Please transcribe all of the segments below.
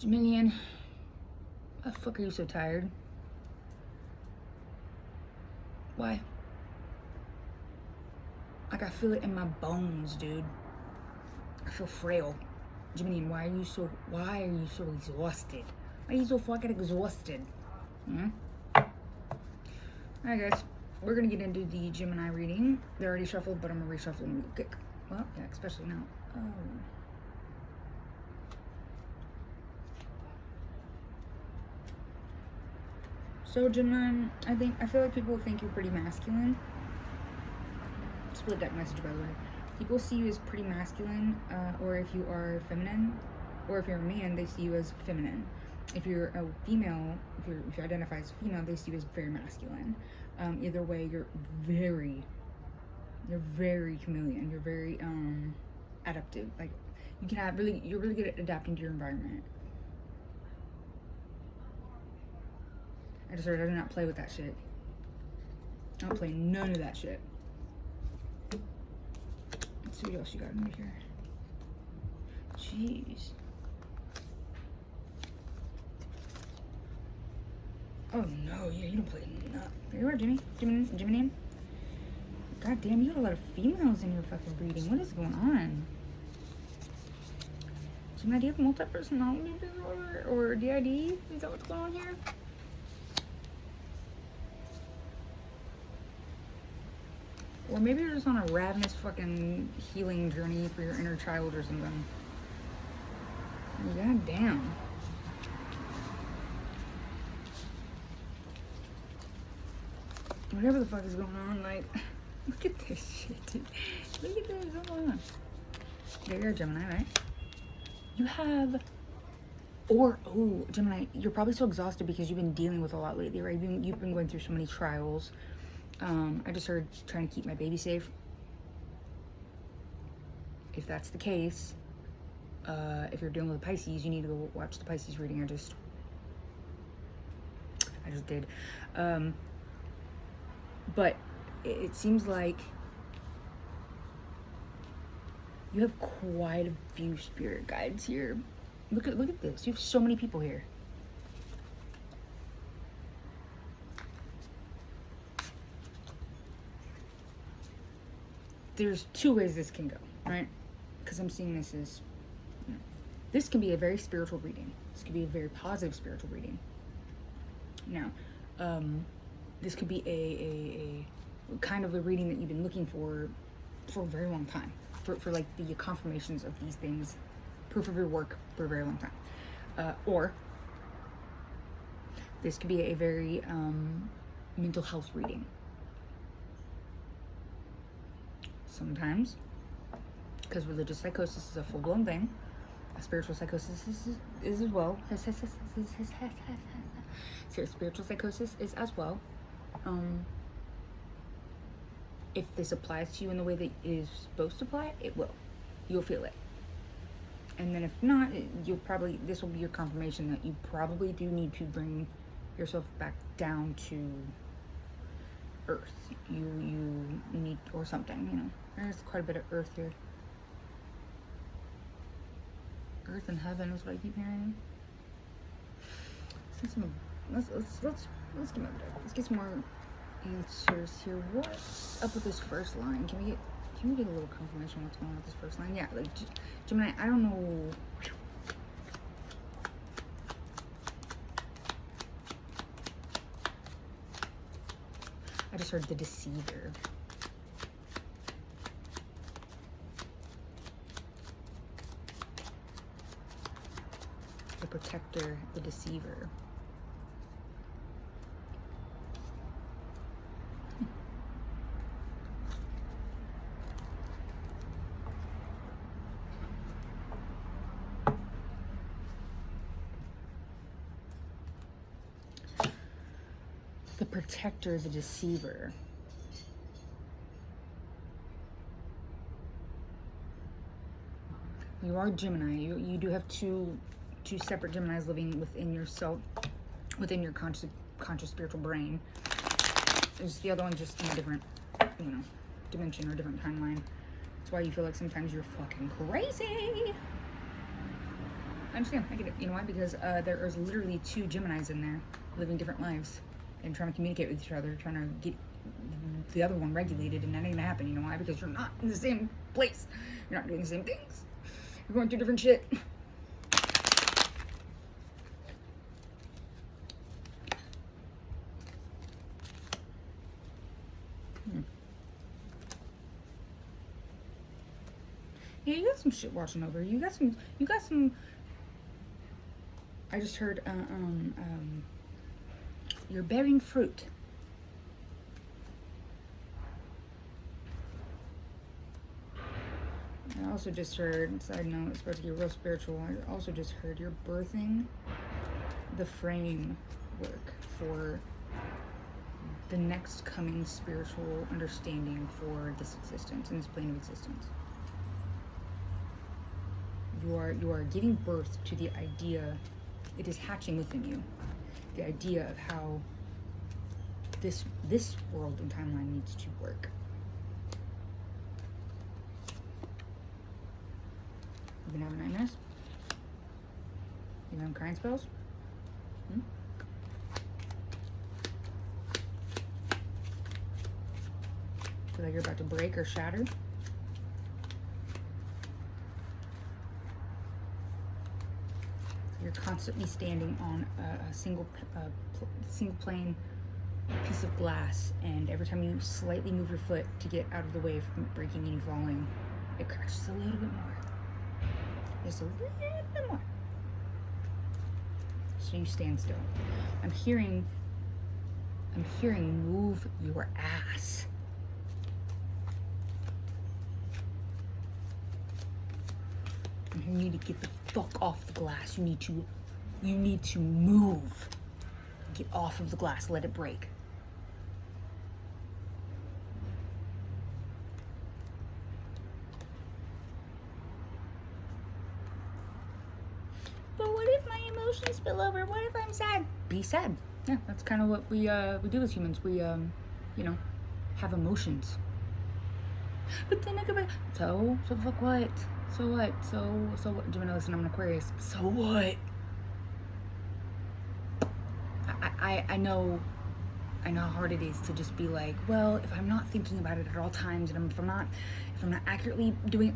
Geminian, why the fuck are you so tired? Why? Like, I feel it in my bones, dude. I feel frail. Geminian, why are you so exhausted? Why are you so fucking exhausted? Alright, guys. We're gonna get into the Gemini reading. They're already shuffled, but I'm gonna reshuffle them real quick. Well, yeah, especially now. Oh. So, Gemini, I feel like people think you're pretty masculine. Split deck message, by the way. People see you as pretty masculine, or if you are feminine, or if you're a man, they see you as feminine. If you're a female, if you identify as a female, they see you as very masculine. Either way, you're very chameleon. You're very adaptive. Like, you're really good at adapting to your environment. I just heard I do not play with that shit. I don't play none of that shit. Let's see what else you got in here. Jeez. Oh no, yeah, you don't play enough. There you are, Gemini. God damn, you got a lot of females in your fucking reading. What is going on? Gemini, do you have multi-personality disorder or DID? Is that what's going on here? Or maybe you're just on a ravenous fucking healing journey for your inner child or something. God damn. Whatever the fuck is going on, like, look at this shit, dude. Look at this, what's going on? There you're a Gemini, right? You have, oh, Gemini, you're probably so exhausted because you've been dealing with a lot lately, right? You've been going through so many trials. I just heard trying to keep my baby safe. If that's the case, if you're dealing with Pisces, you need to go watch the Pisces reading I just did. But it seems like you have quite a few spirit guides here. Look at this. You have so many people here. There's two ways this can go, right? Because I'm seeing this as, this can be a very spiritual reading. This could be a very positive spiritual reading. Now, this could be a kind of a reading that you've been looking for a very long time. For like the confirmations of these things, proof of your work for a very long time. Or this could be a very mental health reading. Sometimes, because religious psychosis is a full-blown thing, spiritual psychosis is as well. Spiritual psychosis is as well. If this applies to you in the way that it is supposed to apply, it will. You'll feel it. And then if not, this will be your confirmation that you probably do need to bring yourself back down to earth. You need, or something, you know. There's quite a bit of earth here. Earth and heaven is what I keep hearing. Let's get my deck. Let's get some more answers here. What's up with this first line? Can we get a little confirmation on what's going on with this first line? Yeah, like Gemini, I don't know. I just heard the deceiver. The protector, the deceiver. The protector, the deceiver. You are Gemini. You do have two separate Geminis living within yourself, within your conscious spiritual brain. There's the other one just in a different, dimension or different timeline. That's why you feel like sometimes you're fucking crazy. I understand. I get it. You know why? Because there is literally 2 Geminis in there living different lives and trying to communicate with each other, trying to get the other one regulated, and that ain't gonna happen. You know why? Because you're not in the same place. You're not doing the same things. You're going through different shit. Yeah, you got some shit watching over. You got some. I just heard, you're bearing fruit. I also just heard, side note, it's about to get real spiritual. I also just heard you're birthing the framework for the next coming spiritual understanding for this existence, in this plane of existence. You are giving birth to the idea, it is hatching within you, the idea of how this world and timeline needs to work. You've been having nightmares? You been having crying spells? Feel like you're about to break or shatter? You're constantly standing on a single plane piece of glass, and every time you slightly move your foot to get out of the way from breaking and you falling, it cracks just a little bit more. Just a little bit more. So you stand still. I'm hearing move your ass. And you need to get the fuck off the glass. You need to move. Get off of the glass. Let it break. But what if my emotions spill over? What if I'm sad? Be sad. Yeah, that's kind of what we do as humans. We have emotions. But then I go back. So fuck what? So what? So what? Gemini, listen, I'm an Aquarius. So what? I know how hard it is to just be like, well, if I'm not thinking about it at all times, and if I'm not accurately doing,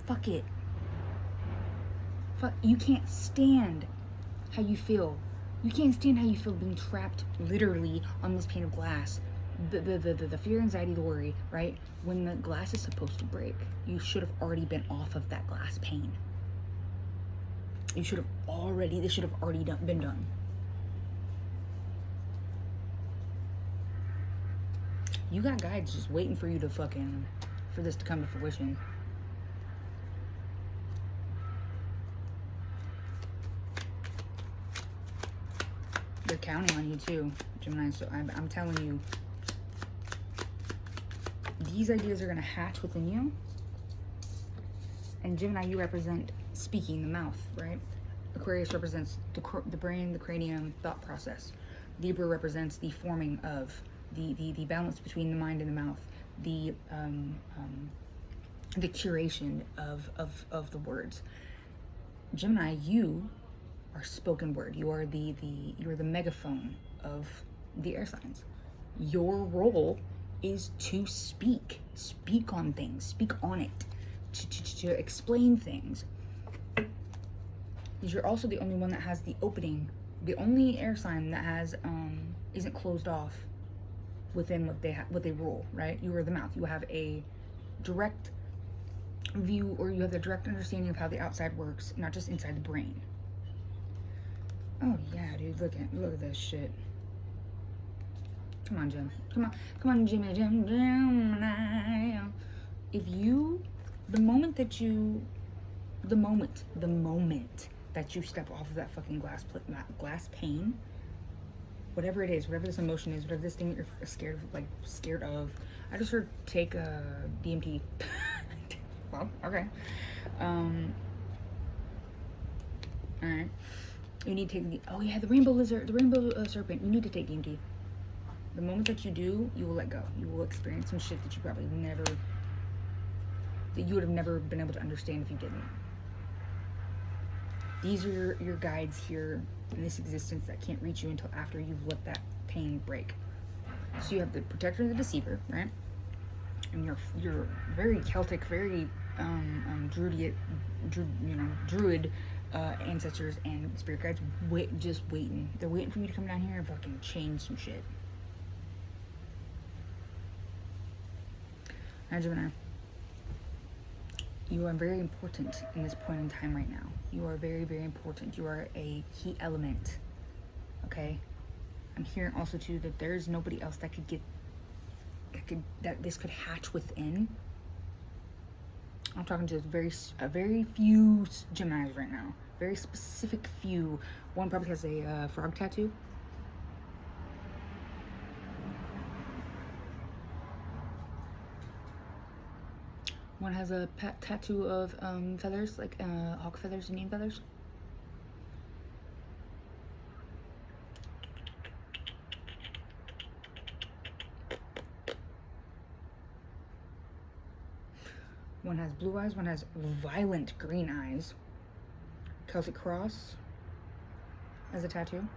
fuck it. Fuck, you can't stand how you feel. You can't stand how you feel being trapped literally on this pane of glass. The fear, anxiety, the worry, right? When the glass is supposed to break, you should have already been off of that glass pane. This should have already been done. You got guides just waiting for you to for this to come to fruition. They're counting on you too, Gemini, so I'm telling you, these ideas are going to hatch within you. And Gemini, you represent speaking, the mouth, right? Aquarius represents the brain, the cranium, thought process. Libra represents the forming of the balance between the mind and the mouth, the curation of the words. Gemini, you are spoken word. You are you're the megaphone of the air signs. Your role is to speak on things, speak on it, to explain things. Because you're also the only one that has the opening, the only air sign that has isn't closed off within what they rule, right? You are the mouth. You have a direct view, or you have the direct understanding of how the outside works, not just inside the brain. Oh yeah, dude, look at this shit. Come on, Jim. Come on, Gemini. The moment that you step off of that fucking glass pane, whatever it is, whatever this emotion is, whatever this thing that you're scared of. I just heard take DMT. Well, okay. All right. You need to take the rainbow lizard, the rainbow serpent. You need to take DMT. The moment that you do, you will let go. You will experience some shit that you probably that you would have never been able to understand if you didn't. These are your guides here in this existence that can't reach you until after you've let that pain break. So you have the protector and the deceiver, right? And you're very Celtic, very druid ancestors and spirit guides just waiting. They're waiting for you to come down here and fucking change some shit. Now, Gemini, you are very important in this point in time right now. You are very, very important. You are a key element. Okay? I'm hearing also too that there's nobody else that this could hatch within. I'm talking to a very few Geminis right now. Very specific few. One probably has a frog tattoo. One has a tattoo of feathers, like hawk feathers, Indian feathers. One has blue eyes, one has violent green eyes. Celtic cross as a tattoo.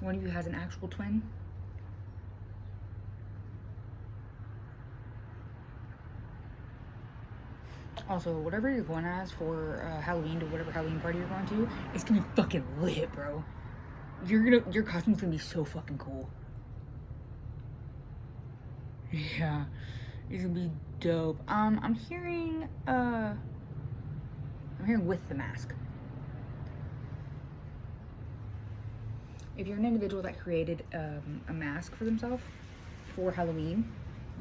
One of you has an actual twin. Also, whatever you're going as for Halloween, to whatever Halloween party you're going to, it's gonna be fucking lit, bro. Your costume's gonna be so fucking cool. Yeah, it's gonna be dope. I'm hearing with the mask. If you're an individual that created a mask for themselves for Halloween,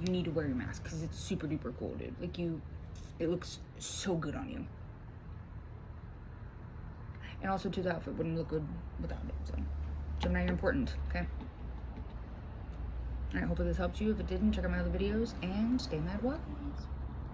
you need to wear your mask because it's super duper cool, dude. Like it looks so good on you. And also too, the outfit wouldn't look good without it. So Gemini, you're important, okay? Alright, hopefully this helped you. If it didn't, check out my other videos and stay mad wise.